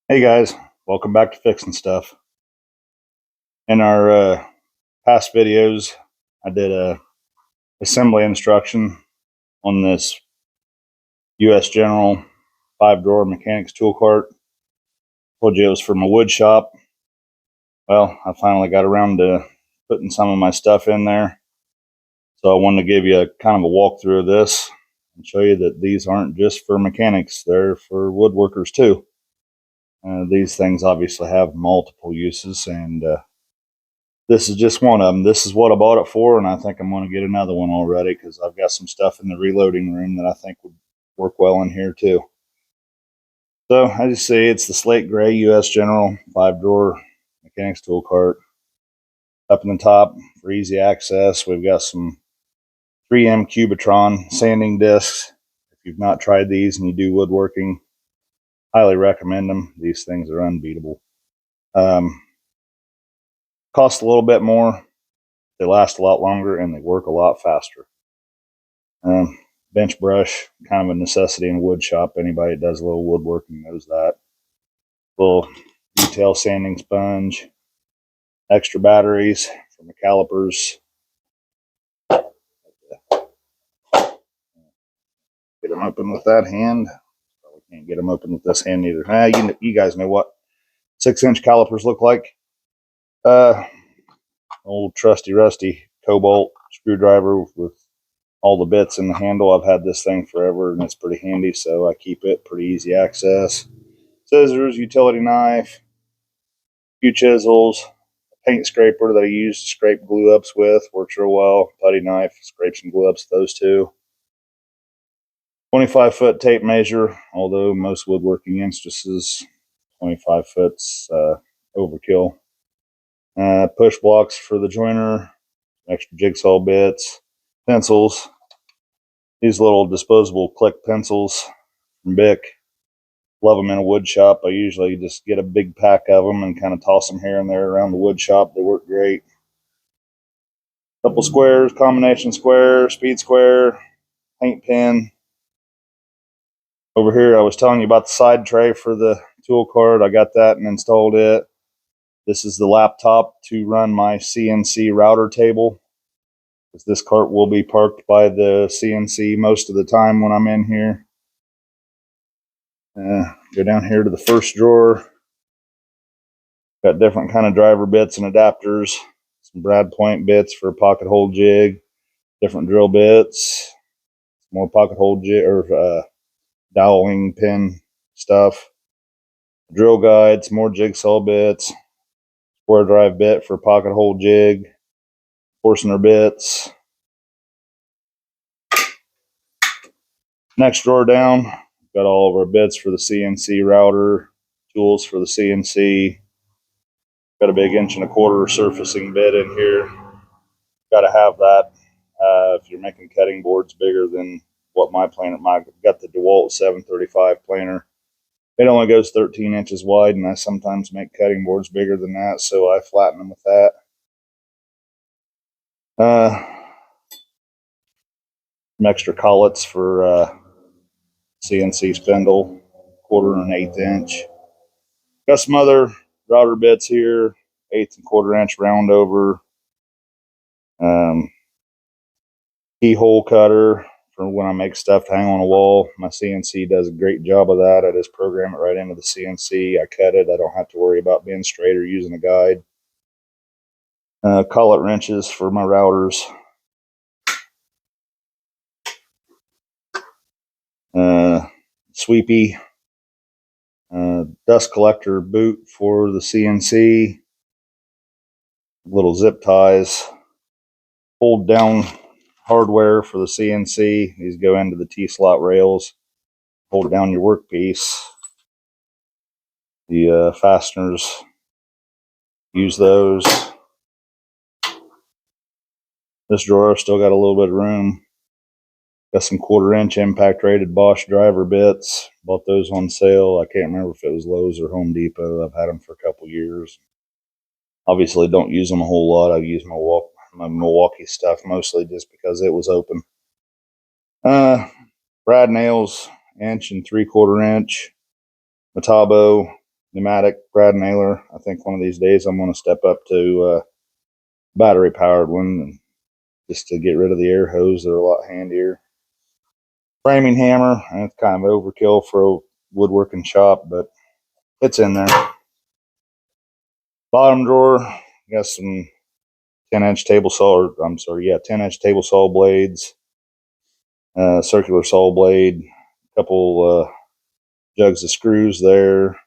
Hey guys, welcome back to Fixin' Stuff. In our past videos, I did a assembly instruction on this U.S. General 5-drawer mechanics tool cart. Told you it was from a wood shop. Well, I finally got around to putting some of my stuff in there. So I wanted to give you a kind of a walkthrough of this and show you that these aren't just for mechanics, they're for woodworkers too. These things obviously have multiple uses, and this is just one of them. This is what I bought it for, and I think I'm going to get another one already because I've got some stuff in the reloading room that I think would work well in here too. So as you see, it's the slate gray U.S. General 5-drawer mechanics tool cart. Up in the top for easy access, we've got some 3M Cubitron sanding discs. If you've not tried these and you do woodworking, highly recommend them. These things are unbeatable. Cost a little bit more. They last a lot longer and they work a lot faster. Bench brush, kind of a necessity in a wood shop. Anybody that does a little woodworking knows that. Little detail sanding sponge, extra batteries for the calipers. Get them open with that hand. Probably can't get them open with this hand either. You guys know what 6-inch calipers look like. Old trusty rusty cobalt screwdriver with all the bits in the handle. I've had this thing forever and it's pretty handy, so I keep it. Pretty easy access. Scissors, utility knife, a few chisels, a paint scraper that I use to scrape glue ups with, works real well. Putty knife, scrape some glue ups with those two. 25-foot tape measure, although most woodworking instances 25 foot's overkill. Push blocks for the joiner, extra jigsaw bits, pencils. These little disposable click pencils from Bic. Love them in a wood shop. I usually just get a big pack of them and kind of toss them here and there around the wood shop. They work great. Couple squares, combination square, speed square, paint pen. Over here, I was telling you about the side tray for the tool cart. I got that and installed it. This is the laptop to run my CNC router table. This cart will be parked by the CNC most of the time when I'm in here. Go down here to the first drawer. Got different kind of driver bits and adapters. Some brad point bits for a pocket hole jig. Different drill bits. More pocket hole jig or doweling pin stuff. Drill guides. More jigsaw bits. Square drive bit for pocket hole jig. Forstner bits. Next drawer down, got all of our bits for the CNC router, tools for the CNC. Got a big 1.25" surfacing bit in here. Got to have that if you're making cutting boards bigger than what my planer. Got the DeWalt 735 planer. It only goes 13 inches wide, and I sometimes make cutting boards bigger than that, so I flatten them with that. Some extra collets for CNC spindle, 1/4 and 1/8 inch. Got some other router bits here, 1/8 and 1/4 inch round over. Keyhole cutter for when I make stuff to hang on a wall. My CNC does a great job of that. I just program it right into the CNC. I cut it. I don't have to worry about being straight or using a guide. Collet wrenches for my routers. Sweepy. Dust collector boot for the CNC. Little zip ties. Hold down hardware for the CNC. These go into the T-slot rails. Hold down your workpiece. The fasteners, use those. This drawer still got a little bit of room. Got some 1/4 inch impact rated Bosch driver bits. Bought those on sale. I can't remember if it was Lowe's or Home Depot. I've had them for a couple years. Obviously don't use them a whole lot. I use my Milwaukee stuff mostly just because it was open. Brad nails, 1 3/4 inch. Metabo, pneumatic Brad nailer. I think one of these days I'm going to step up to battery powered one, and just to get rid of the air hose. They're a lot handier. Framing hammer, and it's kind of overkill for a woodworking shop, but it's in there. Bottom drawer, got some 10-inch table saw, 10-inch table saw blades, circular saw blade, a couple jugs of screws there,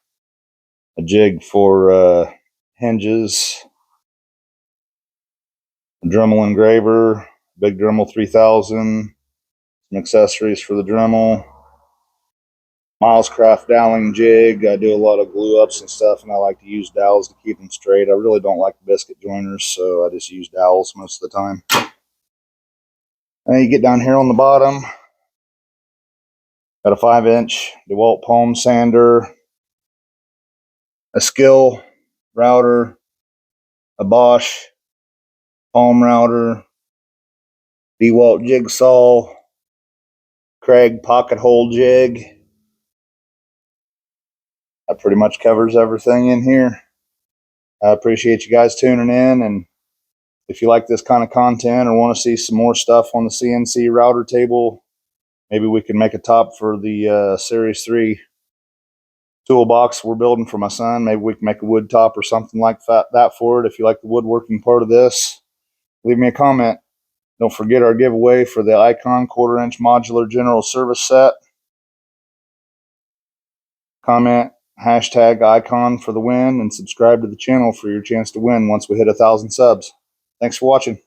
a jig for hinges, a Dremel engraver, big Dremel 3000, some accessories for the Dremel, Milescraft doweling jig. I do a lot of glue ups and stuff, and I like to use dowels to keep them straight. I really don't like biscuit joiners, so I just use dowels most of the time. And you get down here on the bottom, got a 5-inch DeWalt palm sander, a Skill router, a Bosch palm router, DeWalt jigsaw, Craig pocket hole jig. That pretty much covers everything in here. I appreciate you guys tuning in, and if you like this kind of content or want to see some more stuff on the CNC router table, maybe we can make a top for the Series 3 toolbox we're building for my son. Maybe we can make a wood top or something like that for it. If you like the woodworking part of this, leave me a comment. Don't forget our giveaway for the Icon 1/4-inch modular general service set. Comment hashtag Icon for the win, and subscribe to the channel for your chance to win once we hit 1,000 subs. Thanks for watching.